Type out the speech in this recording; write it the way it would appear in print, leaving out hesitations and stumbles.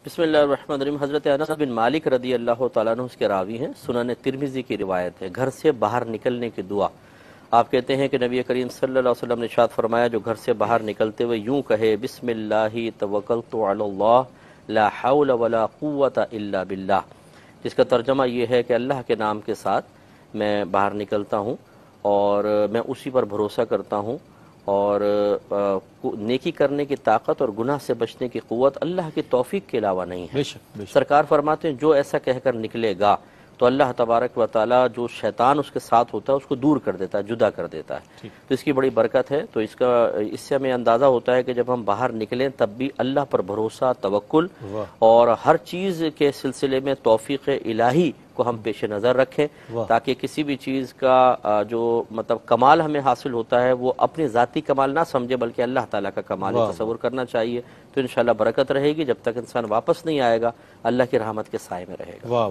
بسم اللہ الرحمن الرحیم۔ حضرت انس بن مالک رضی اللہ تعالیٰ عنہ اس کے راوی ہیں، سنن ترمذی کی روایت ہے، گھر سے باہر نکلنے کی دعا۔ آپ کہتے ہیں کہ نبی کریم صلی اللہ علیہ وسلم نے ارشاد فرمایا، جو گھر سے باہر نکلتے ہوئے یوں کہے بسم اللہ توکلت علی اللہ لا حول ولا قوت الا باللہ، جس کا ترجمہ یہ ہے کہ اللہ کے نام کے ساتھ میں باہر نکلتا ہوں اور میں اسی پر بھروسہ کرتا ہوں، اور نیکی کرنے کی طاقت اور گناہ سے بچنے کی قوت اللہ کی توفیق کے علاوہ نہیں ہے۔ سرکار فرماتے ہیں جو ایسا کہہ کر نکلے گا تو اللہ تبارک و تعالیٰ جو شیطان اس کے ساتھ ہوتا ہے اس کو دور کر دیتا ہے، جدا کر دیتا ہے، تو اس کی بڑی برکت ہے۔ تو اس سے ہمیں اندازہ ہوتا ہے کہ جب ہم باہر نکلیں تب بھی اللہ پر بھروسہ، توکل اور ہر چیز کے سلسلے میں توفیق الہی کو ہم پیش نظر رکھیں، تاکہ کسی بھی چیز کا جو مطلب کمال ہمیں حاصل ہوتا ہے وہ اپنے ذاتی کمال نہ سمجھے بلکہ اللہ تعالیٰ کا کمال تصور کرنا چاہیے، تو انشاءاللہ برکت رہے گی۔ جب تک انسان واپس نہیں آئے گا اللہ کی رحمت کے سائے میں رہے گا۔